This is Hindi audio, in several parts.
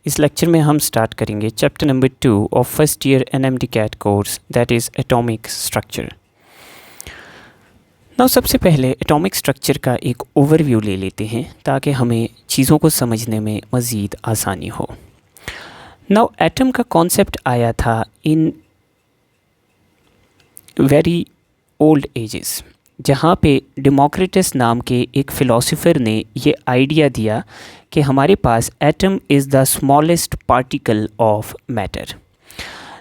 इस लेक्चर में हम स्टार्ट करेंगे chapter number 2 of first year and MDCAT course that is atomic structure. Now सबसे पहले एटॉमिक स्ट्रक्चर का एक ओवरव्यू ले लेते हैं ताकि हमें चीज़ों को समझने में मज़ीद आसानी हो। नाउ एटम का कॉन्सेप्ट आया था इन वेरी ओल्ड एजेस, जहाँ पे डेमोक्रिटस नाम के एक फ़िलासफ़र ने ये आइडिया दिया कि हमारे पास atom is the smallest particle of matter.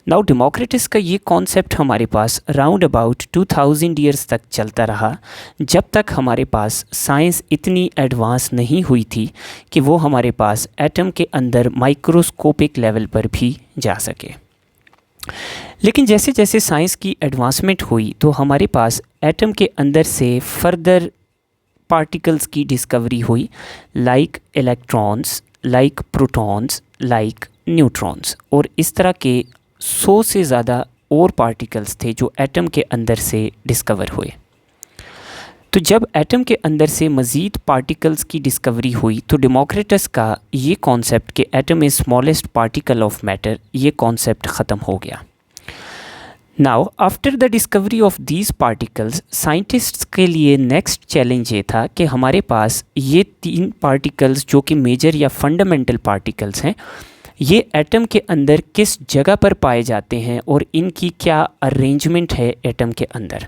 Now Democritus का ये कॉन्सेप्ट हमारे पास राउंड अबाउट 2000 ईयर्स तक चलता रहा, जब तक हमारे पास साइंस इतनी एडवांस नहीं हुई थी कि वो हमारे पास एटम के अंदर माइक्रोस्कोपिक लेवल पर भी जा सके। लेकिन जैसे जैसे साइंस की एडवांसमेंट हुई तो हमारे पास एटम के अंदर से फर्दर पार्टिकल्स की डिस्कवरी हुई, like electrons, like protons, like neutrons, और इस तरह के 100 से ज़्यादा और पार्टिकल्स थे जो एटम के अंदर से डिस्कवर हुए। तो जब एटम के अंदर से मज़ीद पार्टिकल्स की डिस्कवरी हुई तो डेमोक्रिटस का ये कॉन्सेप्ट कि atom is smallest particle of matter, ये कॉन्सेप्ट ख़त्म हो गया। Now after the discovery of these particles, scientists के लिए नेक्स्ट चैलेंज ये था कि हमारे पास ये 3 पार्टिकल्स जो कि मेजर या फंडामेंटल पार्टिकल्स हैं, ये एटम के अंदर किस जगह पर पाए जाते हैं और इनकी क्या अरेंजमेंट है एटम के अंदर।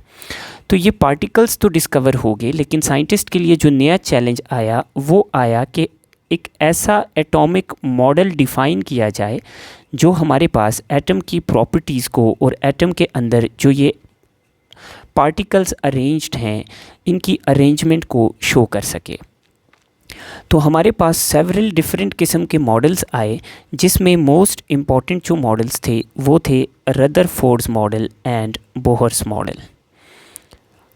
तो ये पार्टिकल्स तो डिस्कवर हो गए, लेकिन साइंटिस्ट के लिए जो नया चैलेंज आया वो आया कि एक ऐसा एटॉमिक मॉडल डिफ़ाइन किया जाए जो हमारे पास एटम की प्रॉपर्टीज़ को और एटम के अंदर जो ये पार्टिकल्स अरेंज्ड हैं इनकी अरेंजमेंट को शो कर सके। तो हमारे पास सेवरल डिफरेंट किस्म के मॉडल्स आए, जिसमें मोस्ट इम्पॉर्टेंट जो मॉडल्स थे वो थे Rutherford's model and Bohr's model.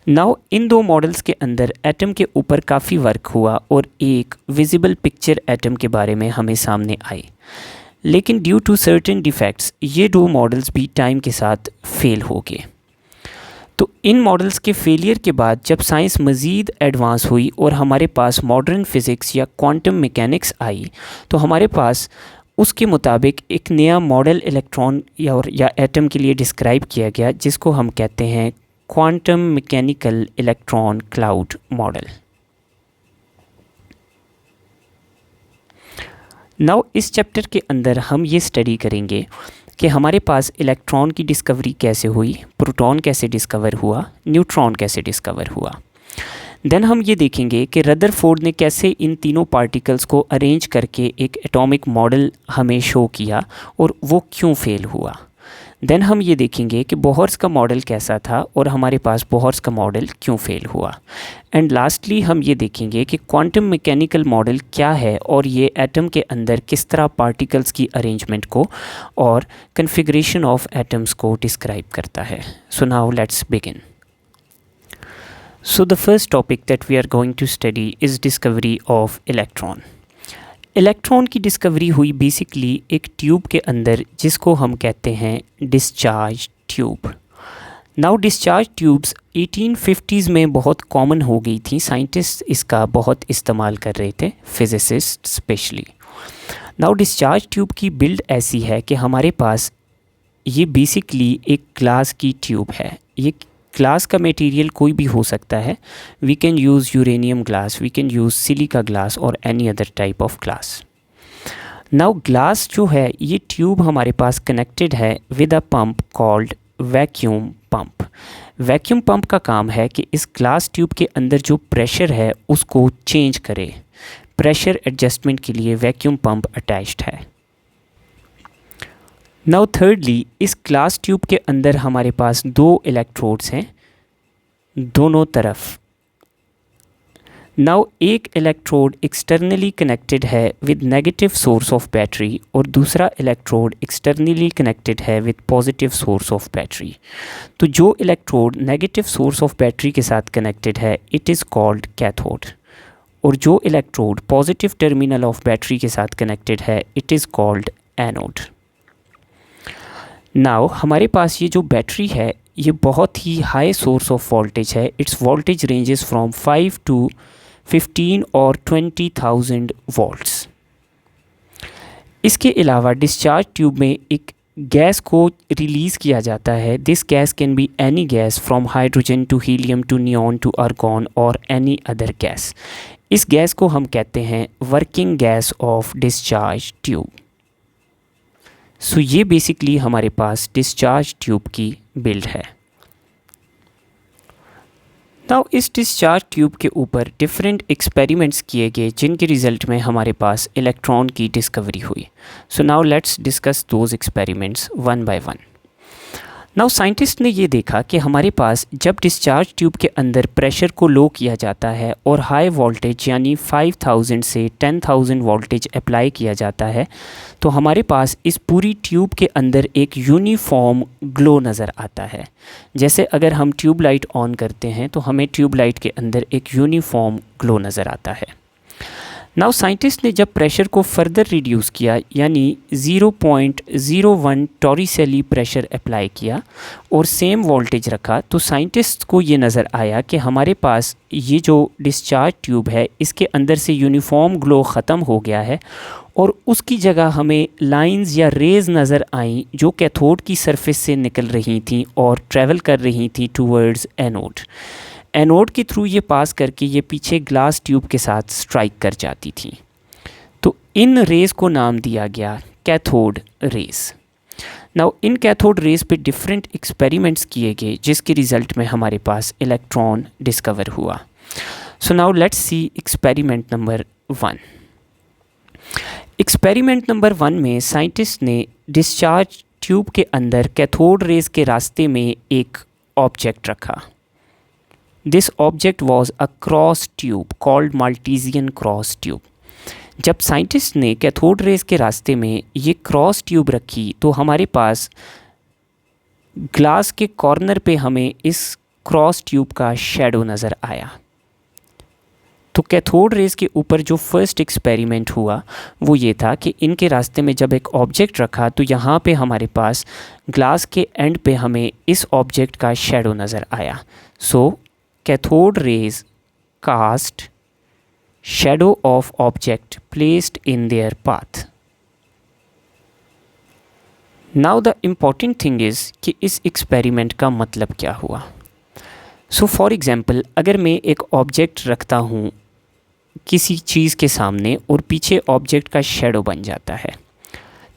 Now in 2 models के अंदर एटम के ऊपर काफ़ी वर्क हुआ और एक विजिबल पिक्चर एटम के बारे में हमें सामने आई, लेकिन ड्यू टू सर्टेन डिफेक्ट्स ये 2 मॉडल्स भी टाइम के साथ फेल हो गए। तो इन मॉडल्स के फेलियर के बाद जब साइंस मज़ीद एडवांस हुई और हमारे पास मॉडर्न फिज़िक्स या क्वांटम मैकेनिक्स आई, तो हमारे पास उसके मुताबिक एक नया मॉडल इलेक्ट्रॉन या एटम के लिए डिस्क्राइब किया गया, जिसको हम कहते हैं quantum mechanical electron cloud model. Now इस चैप्टर के अंदर हम ये स्टडी करेंगे कि हमारे पास इलेक्ट्रॉन की डिस्कवरी कैसे हुई, प्रोटॉन कैसे डिस्कवर हुआ, न्यूट्रॉन कैसे डिस्कवर हुआ। देन हम ये देखेंगे कि रदरफोर्ड ने कैसे इन तीनों पार्टिकल्स को अरेंज करके एक एटॉमिक मॉडल हमें शो किया और वो क्यों फेल हुआ। देन हम ये देखेंगे कि बोहर्स का मॉडल कैसा था और हमारे पास बोहर्स का मॉडल क्यों फेल हुआ। एंड लास्टली हम ये देखेंगे कि क्वांटम मैकेनिकल मॉडल क्या है और ये एटम के अंदर किस तरह पार्टिकल्स की अरेंजमेंट को और कन्फिगरेशन ऑफ एटम्स को डिस्क्राइब करता है। So now let's begin. So the first topic that we are going to study is discovery of electron. Electron की डिस्कवरी हुई बेसिकली एक ट्यूब के अंदर, जिसको हम कहते हैं discharge tube. Now discharge tubes 1850s में बहुत कॉमन हो गई थी, साइंटिस्ट इसका बहुत इस्तेमाल कर रहे थे, physicist specially. Now discharge tube की बिल्ड ऐसी है कि हमारे पास ये बेसिकली एक ग्लास की ट्यूब है। ये ग्लास का मटेरियल कोई भी हो सकता है, we can use uranium glass, we can use silica glass और any other type of glass. Now glass जो है ये ट्यूब हमारे पास कनेक्टेड है with a pump called vacuum pump. Vacuum pump का काम है कि इस ग्लास ट्यूब के अंदर जो प्रेशर है उसको चेंज करे। प्रेशर एडजस्टमेंट के लिए वैक्यूम पंप अटैच्ड है। नाउ थर्डली, इस ग्लास ट्यूब के अंदर हमारे पास 2 इलेक्ट्रोड्स हैं दोनों तरफ। नाउ एक इलेक्ट्रोड एक्सटर्नली कनेक्टेड है with negative source of battery और दूसरा इलेक्ट्रोड एक्सटर्नली कनेक्टेड है with positive source of battery. तो जो electrode negative source of battery के साथ कनेक्टेड है इट इज़ कॉल्ड कैथोड, और जो electrode positive terminal of battery के साथ कनेक्टेड है it is called anode. Now हमारे पास ये जो बैटरी है ये बहुत ही हाई सोर्स ऑफ वोल्टेज है। It's voltage ranges from 5 to 15 और 20,000 वोल्ट्स। इसके अलावा डिस्चार्ज ट्यूब में एक गैस को रिलीज़ किया जाता है। This gas can be any gas from hydrogen to helium to neon to argon और एनी अदर गैस। इस गैस को हम कहते हैं working gas of discharge tube. So ये बेसिकली हमारे पास डिस्चार्ज ट्यूब की बिल्ड है। नाउ इस डिस्चार्ज ट्यूब के ऊपर डिफरेंट एक्सपेरिमेंट्स किए गए जिनके रिज़ल्ट में हमारे पास इलेक्ट्रॉन की डिस्कवरी हुई। सो now let's discuss those experiments one by one. Now scientist ने ये देखा कि हमारे पास जब डिस्चार्ज ट्यूब के अंदर प्रेशर को लो किया जाता है और हाई वोल्टेज यानी 5000 से 10,000 वोल्टेज अप्लाई किया जाता है तो हमारे पास इस पूरी ट्यूब के अंदर एक यूनिफॉर्म ग्लो नज़र आता है। जैसे अगर हम ट्यूब लाइट ऑन करते हैं तो हमें ट्यूब लाइट के अंदर एक यूनिफॉर्म ग्लो नज़र आता है। नाउ साइंटिस्ट ने जब प्रेशर को फर्दर रिड्यूस किया यानी 0.01 टॉरिसेली प्रेशर अप्लाई किया और सेम वोल्टेज रखा तो साइंटिस्ट को ये नज़र आया कि हमारे पास ये जो डिस्चार्ज ट्यूब है इसके अंदर से यूनिफॉर्म ग्लो ख़त्म हो गया है और उसकी जगह हमें लाइंस या रेज़ नज़र आई जो कैथोड की सरफेस से निकल रही थी और ट्रैवल कर रही थी टूवर्ड्स एनोड। एनोड के थ्रू ये पास करके ये पीछे ग्लास ट्यूब के साथ स्ट्राइक कर जाती थी। तो इन रेज़ को नाम दिया गया cathode rays. Now in cathode rays पे डिफरेंट एक्सपेरिमेंट्स किए गए जिसके रिज़ल्ट में हमारे पास इलेक्ट्रॉन डिस्कवर हुआ। So now let's see experiment number 1। Experiment number 1 में साइंटिस्ट ने डिस्चार्ज ट्यूब के अंदर कैथोड रेज़ के रास्ते में एक ऑब्जेक्ट रखा। This object was a cross tube called Maltesian cross tube. जब साइंटिस्ट ने कैथोड रेज़ के रास्ते में ये क्रॉस ट्यूब रखी तो हमारे पास ग्लास के कॉर्नर पे हमें इस क्रॉस ट्यूब का शैडो नज़र आया। तो कैथोड रेज़ के ऊपर जो फर्स्ट एक्सपेरिमेंट हुआ वो ये था कि इनके रास्ते में जब एक ऑब्जेक्ट रखा तो यहाँ पे हमारे पास ग्लास के एंड पे हमें इस ऑब्जेक्ट का शैडो नज़र आया। सो cathode rays cast shadow of object placed in their path. Now the important thing is कि इस एक्सपेरिमेंट का मतलब क्या हुआ। सो फॉर एग्ज़ाम्पल अगर मैं एक ऑब्जेक्ट रखता हूँ किसी चीज़ के सामने और पीछे ऑब्जेक्ट का शैडो बन जाता है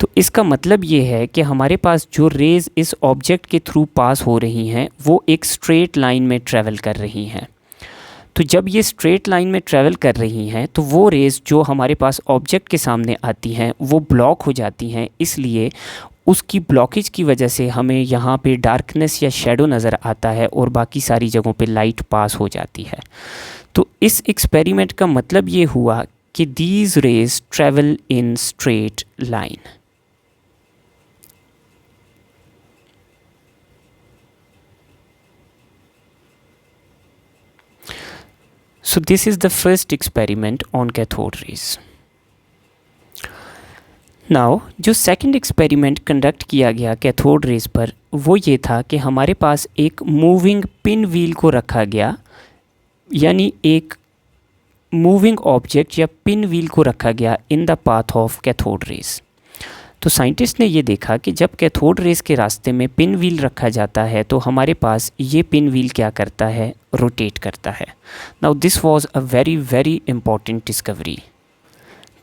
तो इसका मतलब ये है कि हमारे पास जो रेज़ इस ऑब्जेक्ट के थ्रू पास हो रही हैं वो एक स्ट्रेट लाइन में ट्रैवल कर रही हैं। तो जब ये स्ट्रेट लाइन में ट्रैवल कर रही हैं तो वो रेज़ जो हमारे पास ऑब्जेक्ट के सामने आती हैं वो ब्लॉक हो जाती हैं, इसलिए उसकी ब्लॉकेज की वजह से हमें यहाँ पे डार्कनेस या शैडो नज़र आता है और बाकी सारी जगहों पे लाइट पास हो जाती है। तो इस एक्सपेरिमेंट का मतलब ये हुआ कि these rays travel in straight line. So this is the first experiment on cathode rays. Now जो सेकंड एक्सपेरिमेंट कंडक्ट किया गया कैथोड रेज पर वो ये था कि हमारे पास एक मूविंग पिन व्हील को रखा गया, यानी एक मूविंग ऑब्जेक्ट या पिन व्हील को रखा गया in the path of cathode raise. तो साइंटिस्ट ने ये देखा कि जब कैथोड रेज़ के रास्ते में पिन व्हील रखा जाता है तो हमारे पास ये पिन व्हील क्या करता है, रोटेट करता है। Now this was a very very important discovery.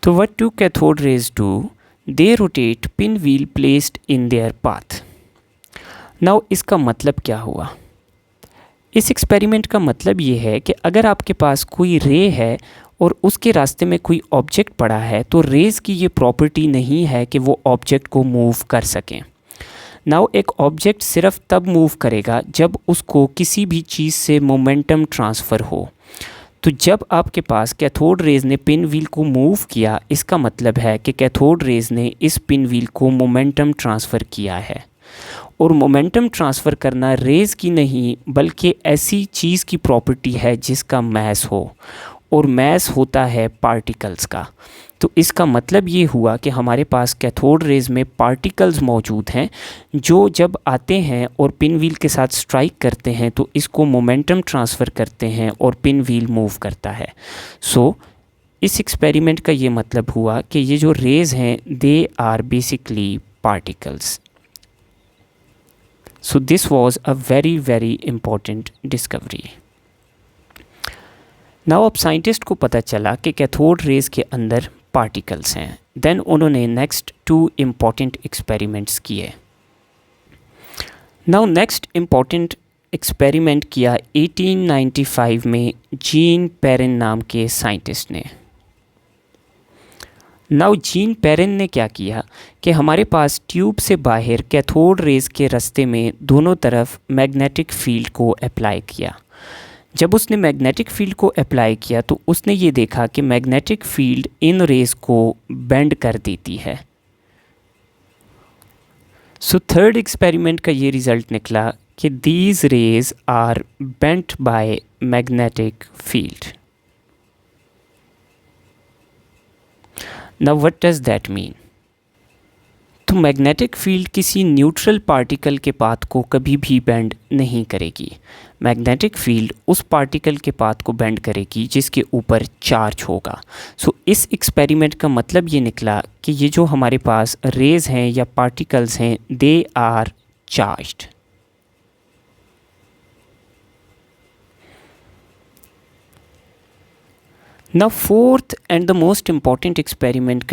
तो what do cathode rays do, they rotate pin wheel placed in their path. Now इसका मतलब क्या हुआ, इस एक्सपेरिमेंट का मतलब ये है कि अगर आपके पास कोई रे है और उसके रास्ते में कोई ऑब्जेक्ट पड़ा है तो रेज़ की ये प्रॉपर्टी नहीं है कि वो ऑब्जेक्ट को मूव कर सकें। नाउ एक ऑब्जेक्ट सिर्फ तब मूव करेगा जब उसको किसी भी चीज़ से मोमेंटम ट्रांसफ़र हो। तो जब आपके पास कैथोड रेज़ ने पिन व्हील को मूव किया, इसका मतलब है कि कैथोड रेज़ ने इस पिन व्हील को मोमेंटम ट्रांसफ़र किया है। और मोमेंटम ट्रांसफ़र करना रेज़ की नहीं बल्कि ऐसी चीज़ की प्रॉपर्टी है जिसका मैस हो, और मैस होता है पार्टिकल्स का। तो इसका मतलब ये हुआ कि हमारे पास कैथोड रेज़ में पार्टिकल्स मौजूद हैं जो जब आते हैं और पिन व्हील के साथ स्ट्राइक करते हैं तो इसको मोमेंटम ट्रांसफ़र करते हैं और पिन व्हील मूव करता है। सो इस एक्सपेरिमेंट का ये मतलब हुआ कि ये जो रेज़ हैं they are basically particles. So this was a very very important discovery. Now अब साइंटिस्ट को पता चला कि कैथोड रेज़ के अंदर पार्टिकल्स हैं। देन उन्होंने नेक्स्ट 2 इम्पॉर्टेंट एक्सपेरिमेंट्स किए। नाउ नेक्स्ट इम्पॉर्टेंट एक्सपेरिमेंट किया 1895 में जीन पेरिन नाम के साइंटिस्ट ने। नाउ जीन पेरिन ने क्या किया कि हमारे पास ट्यूब से बाहर कैथोड रेज़ के रास्ते में दोनों तरफ मैग्नेटिक फील्ड को अप्लाई किया। जब उसने मैग्नेटिक फील्ड को अप्लाई किया तो उसने ये देखा कि मैग्नेटिक फील्ड इन रेज़ को बेंड कर देती है। सो थर्ड एक्सपेरिमेंट का ये रिज़ल्ट निकला कि these rays are bent by magnetic field. Now what does that mean? तो मैग्नेटिक फील्ड किसी न्यूट्रल पार्टिकल के पाथ को कभी भी बेंड नहीं करेगी। मैग्नेटिक फील्ड उस पार्टिकल के पाथ को बेंड करेगी जिसके ऊपर चार्ज होगा। सो इस एक्सपेरिमेंट का मतलब ये निकला कि ये जो हमारे पास रेज हैं या पार्टिकल्स हैं they are charged. Now fourth and the most important experiment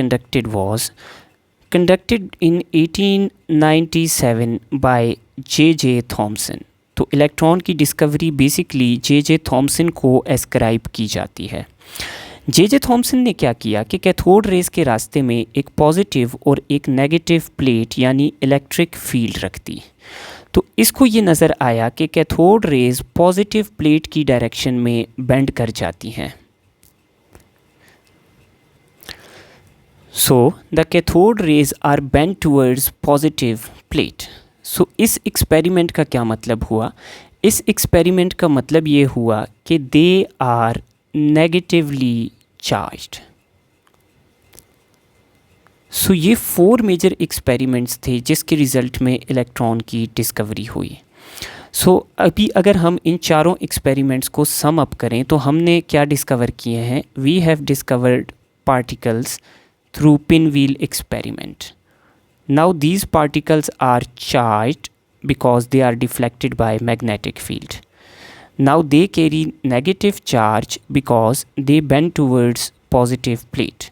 conducted in 1897 by J.J. Thompson. तो इलेक्ट्रॉन की डिस्कवरी बेसिकली J.J. थॉमसन को एस्क्राइब की जाती है। J.J. थॉमसन ने क्या किया कि कैथोड रेज़ के रास्ते में एक पॉजिटिव और एक नेगेटिव प्लेट यानी इलेक्ट्रिक फील्ड रखती। तो इसको ये नज़र आया कि कैथोड रेज़ पॉजिटिव प्लेट की डायरेक्शन में बेंड कर जाती हैं। So the cathode rays are bent towards positive plate. So इस एक्सपेरिमेंट का क्या मतलब हुआ? इस एक्सपेरिमेंट का मतलब ये हुआ कि they are negatively charged. So ये 4 मेजर एक्सपेरिमेंट्स थे जिसके रिज़ल्ट में इलेक्ट्रॉन की डिस्कवरी हुई। सो अभी अगर हम इन चारों एक्सपेरिमेंट्स को सम अप करें तो हमने क्या डिस्कवर किए हैं? We have discovered particles through pinwheel experiment. Now these particles are charged because they are deflected by magnetic field. Now they carry negative charge because they bend towards positive plate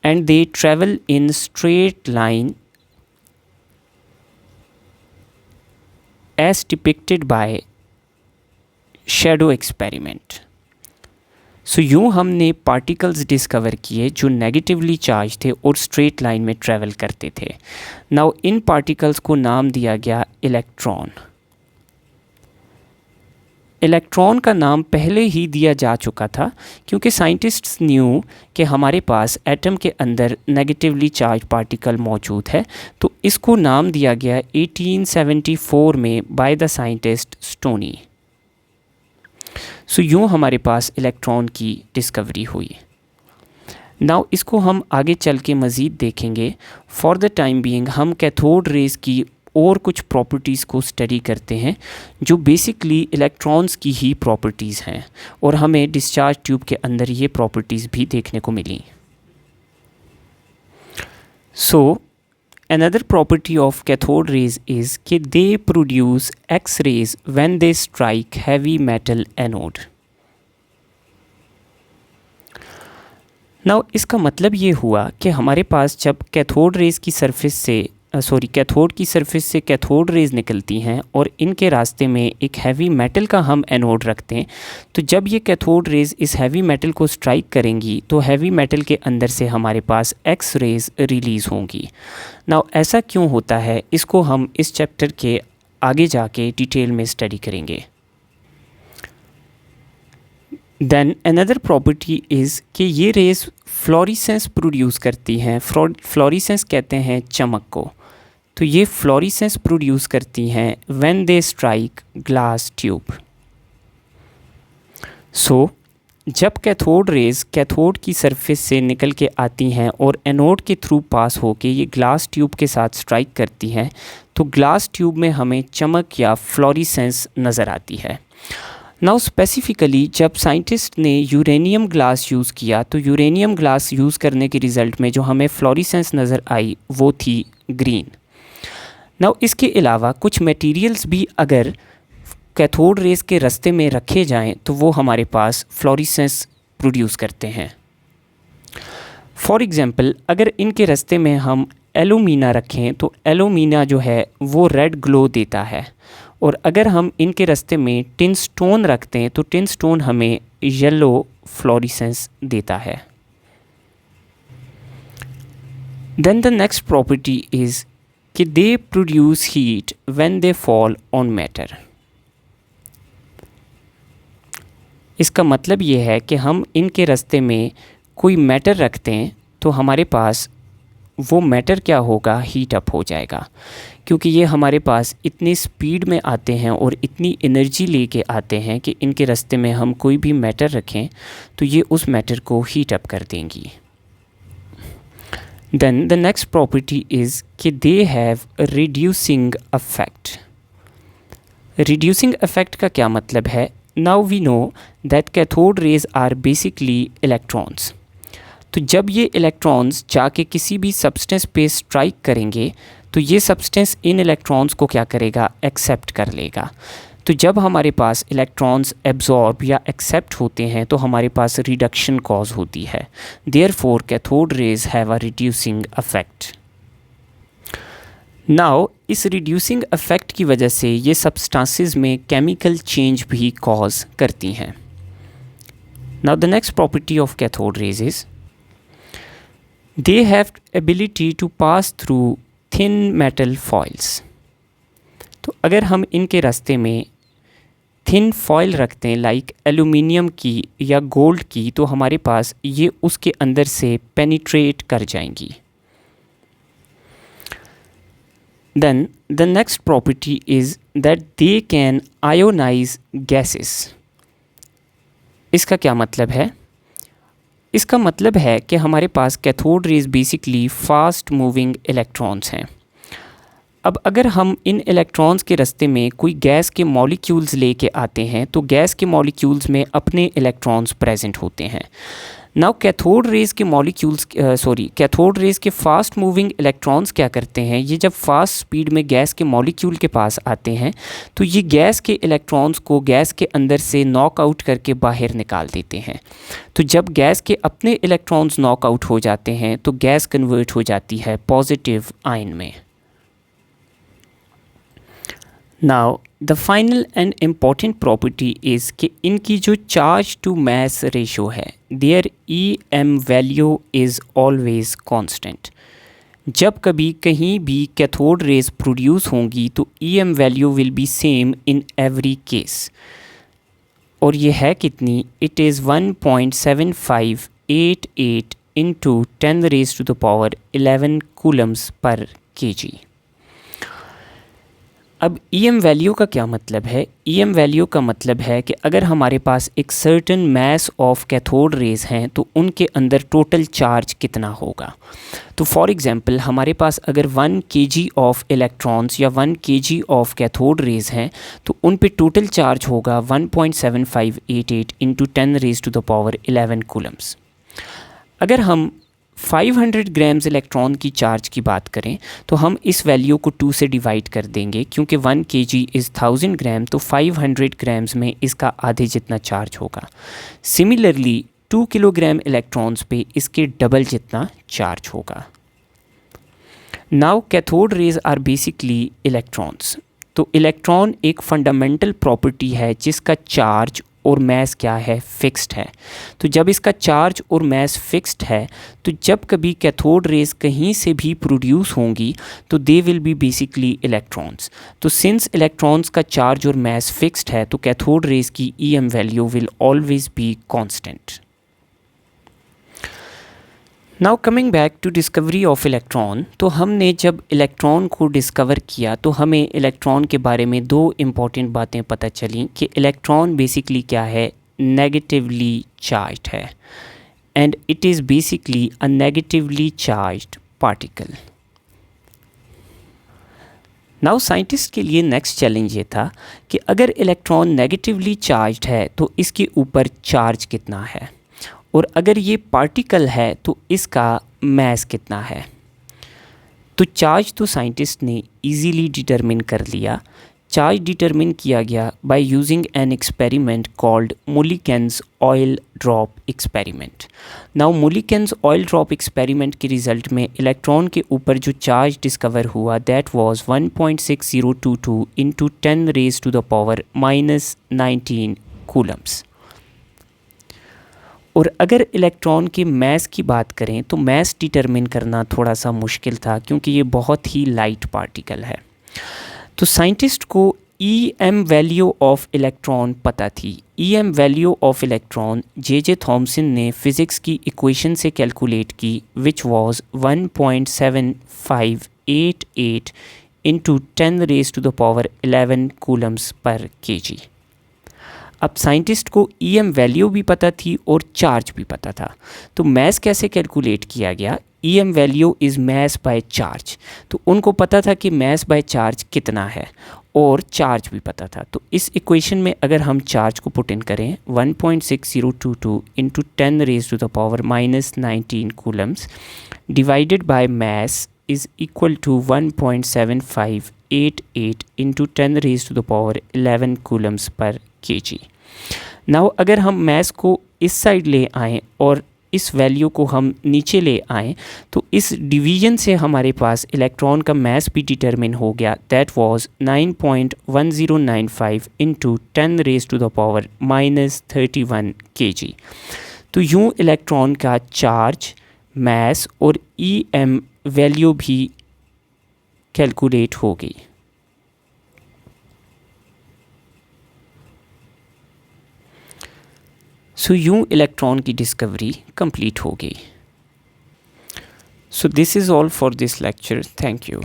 and they travel in straight line as depicted by shadow experiment. सो यूँ हमने पार्टिकल्स डिस्कवर किए जो नेगेटिवली चार्ज थे और स्ट्रेट लाइन में ट्रैवल करते थे। नाउ इन पार्टिकल्स को नाम दिया गया इलेक्ट्रॉन। इलेक्ट्रॉन का नाम पहले ही दिया जा चुका था क्योंकि साइंटिस्ट्स न्यू कि हमारे पास एटम के अंदर नेगेटिवली चार्ज पार्टिकल मौजूद है, तो इसको नाम दिया गया 1874 में बाय द साइंटिस्ट स्टोनी। सो यूँ हमारे पास इलेक्ट्रॉन की डिस्कवरी हुई। नाउ इसको हम आगे चल के मज़ीद देखेंगे। फॉर द टाइम बीइंग हम कैथोड रेज़ की और कुछ प्रॉपर्टीज़ को स्टडी करते हैं जो बेसिकली इलेक्ट्रॉन्स की ही प्रॉपर्टीज़ हैं और हमें डिस्चार्ज ट्यूब के अंदर ये प्रॉपर्टीज़ भी देखने को मिली। सो another property of cathode rays is कि they produce X-rays when they strike heavy metal anode. Now इसका मतलब ये हुआ कि हमारे पास जब कैथोड रेज़ की सरफेस से कैथोड की सरफेस से कैथोड रेज़ निकलती हैं और इनके रास्ते में एक हैवी मेटल का हम एनोड रखते हैं, तो जब ये कैथोड रेज़ इस हैवी मेटल को स्ट्राइक करेंगी तो हैवी मेटल के अंदर से हमारे पास एक्स रेज़ रिलीज़ होंगी। नाउ ऐसा क्यों होता है, इसको हम इस चैप्टर के आगे जाके डिटेल में स्टडी करेंगे। देन अनदर प्रॉपर्टी इज़ कि ये रेज़ फ्लोरेसेंस प्रोड्यूस करती हैं। फ्लोरेसेंस कहते हैं चमक को। तो ये फ्लोरेसेंस प्रोड्यूस करती हैं when they strike glass tube. So जब कैथोड रेज़ कैथोड की सरफेस से निकल के आती हैं और एनोड के थ्रू पास होके ये ग्लास ट्यूब के साथ स्ट्राइक करती हैं, तो ग्लास ट्यूब में हमें चमक या फ्लोरेसेंस नज़र आती है। नाउ स्पेसिफिकली जब साइंटिस्ट ने यूरेनियम ग्लास यूज़ किया तो यूरेनियम ग्लास यूज़ करने के रिज़ल्ट में जो हमें फ्लोरेसेंस नज़र आई वो थी ग्रीन। नाउ इसके अलावा कुछ मटेरियल्स भी अगर कैथोड रेज़ के रास्ते में रखे जाएं तो वो हमारे पास फ्लोरेसेंस प्रोड्यूस करते हैं। फॉर एग्ज़ाम्पल अगर इनके रास्ते में हम एलुमिना रखें तो एलुमिना जो है वो रेड ग्लो देता है, और अगर हम इनके रास्ते में टिन स्टोन रखते हैं तो टिन स्टोन हमें येलो फ्लोरेसेंस देता है। Then the next property is कि they produce heat when they fall on matter. इसका मतलब ये है कि हम इनके रास्ते में कोई मैटर रखते हैं तो हमारे पास वो मैटर क्या होगा, हीट अप हो जाएगा, क्योंकि ये हमारे पास इतनी स्पीड में आते हैं और इतनी एनर्जी लेके आते हैं कि इनके रास्ते में हम कोई भी मैटर रखें तो ये उस मैटर को हीट अप कर देंगी। Then the next property is कि they have reducing effect. Reducing effect का क्या मतलब है? Now we know that cathode rays are basically electrons. तो जब ये इलेक्ट्रॉन्स जाके किसी भी सब्सटेंस पे स्ट्राइक करेंगे तो ये सब्सटेंस इन इलेक्ट्रॉन्स को क्या करेगा, एक्सेप्ट कर लेगा। तो जब हमारे पास इलेक्ट्रॉन्स एब्जॉर्ब या एक्सेप्ट होते हैं तो हमारे पास रिडक्शन कॉज होती है। Therefore cathode rays have a reducing affect. Now इस रिड्यूसिंग अफेक्ट की वजह से ये सब्सटेंसेस में केमिकल चेंज भी कॉज करती हैं। Now the next property of cathode rays is they have ability to pass through thin metal foils. तो अगर हम इनके रास्ते में थिन फॉइल रखते हैं लाइक एल्यूमिनियम की या गोल्ड की तो हमारे पास ये उसके अंदर से पेनिट्रेट कर जाएंगी। Then the next property is that they can ionize gases. इसका क्या मतलब है? इसका मतलब है कि हमारे पास cathode rays basically fast moving electrons हैं। अब अगर हम इन इलेक्ट्रॉन्स के रास्ते में कोई गैस के मॉलिक्यूल्स लेके आते हैं तो गैस के मॉलिक्यूल्स में अपने इलेक्ट्रॉन्स प्रेजेंट होते हैं। नाउ कैथोड रेज के कैथोड रेज के फास्ट मूविंग इलेक्ट्रॉन्स क्या करते हैं, ये जब फास्ट स्पीड में गैस के मॉलिक्यूल के पास आते हैं तो ये गैस के इलेक्ट्रॉन्स को गैस के अंदर से नॉक आउट करके बाहर निकाल देते हैं। तो जब गैस के अपने इलेक्ट्रॉन्स नॉक आउट हो जाते हैं तो गैस कन्वर्ट हो जाती है पॉजिटिव आयन में। Now the final and important property is कि इनकी जो चार्ज टू मास रेशो है, their EM value is always constant. जब कभी कहीं भी कैथोड रेज प्रोड्यूस होंगी तो EM value will be same in every case, और ये है कितनी, इट इज़ 1.7588 इंटू 10⁻11 कूलम्स पर kg। अब EM वैल्यू का क्या मतलब है? EM वैल्यू का मतलब है कि अगर हमारे पास एक certain mass of cathode raise हैं तो उनके अंदर टोटल चार्ज कितना होगा। तो फॉर एग्जांपल हमारे पास अगर 1 kg ऑफ इलेक्ट्रॉन्स या 1 kg ऑफ कैथोड रेज हैं तो उन पे टोटल चार्ज होगा 1.7588 इंटू 10⁻11 कूलम्स। अगर हम 500 ग्राम्स इलेक्ट्रॉन की चार्ज की बात करें तो हम इस वैल्यू को 2 से डिवाइड कर देंगे, क्योंकि 1 kg इज़ 1000 ग्राम, तो 500 ग्राम्स में इसका आधे जितना चार्ज होगा। सिमिलरली 2 किलोग्राम इलेक्ट्रॉन्स पे इसके डबल जितना चार्ज होगा। Now cathode rays are basically electrons. तो इलेक्ट्रॉन एक फंडामेंटल प्रॉपर्टी है जिसका चार्ज और मास क्या है, फिक्स्ड है। तो जब इसका चार्ज और मास फिक्स्ड है तो जब कभी कैथोड रेज कहीं से भी प्रोड्यूस होंगी तो they will be basically electrons. तो सिंस इलेक्ट्रॉन्स का चार्ज और मास फिक्स्ड है तो कैथोड रेज की EM value will always be constant. Now coming back to discovery of electron, तो हमने जब इलेक्ट्रॉन को डिस्कवर किया तो हमें इलेक्ट्रॉन के बारे में 2 इम्पॉर्टेंट बातें पता चली कि इलेक्ट्रॉन बेसिकली क्या है, नेगेटिवली चार्ज्ड है, and it is basically a negatively charged particle. Now scientist के लिए नेक्स्ट चैलेंज ये था कि अगर इलेक्ट्रॉन नेगेटिवली चार्ज्ड है तो इसके ऊपर चार्ज कितना है, और अगर ये पार्टिकल है तो इसका मास कितना है। तो चार्ज तो साइंटिस्ट ने इजीली डिटरमिन कर लिया। चार्ज डिटरमिन किया गया by using an experiment called Millikan's oil drop experiment. Now Millikan's oil drop experiment के रिज़ल्ट में इलेक्ट्रॉन के ऊपर जो चार्ज डिस्कवर हुआ that was 1.6022 into 10 raise to the power -19 coulombs. और अगर इलेक्ट्रॉन के मास की बात करें तो मास डिटरमिन करना थोड़ा सा मुश्किल था क्योंकि ये बहुत ही लाइट पार्टिकल है। तो साइंटिस्ट को EM वैल्यू ऑफ इलेक्ट्रॉन पता थी। EM value of electron J Thomson ने फिज़िक्स की इक्वेशन से कैलकुलेट की which was 1.7588 into 10 raise to the power 11 coulombs per kg. अब साइंटिस्ट को EM वैल्यू भी पता थी और चार्ज भी पता था। तो मास कैसे कैलकुलेट किया गया, EM value is mass by charge. तो उनको पता था कि मास बाय चार्ज कितना है और चार्ज भी पता था। तो इस इक्वेशन में अगर हम चार्ज को पुट इन करें 1.6022 into 10 raise to the power -19 coulombs divided by mass is equal to 1.7588 into 10 raise to the power 11 coulombs per KG. Now अगर हम मास को इस साइड ले आएँ और इस वैल्यू को हम नीचे ले आएँ तो इस डिवीजन से हमारे पास इलेक्ट्रॉन का मास भी डिटरमिन हो गया that was 9.1095 into 10 raise to the power -31 KG. तो यूँ इलेक्ट्रॉन का चार्ज, मास और EM वैल्यू भी कैलकुलेट हो गई। सो यूँ इलेक्ट्रॉन की डिस्कवरी कंप्लीट हो गई। So this is all for this lecture. Thank you.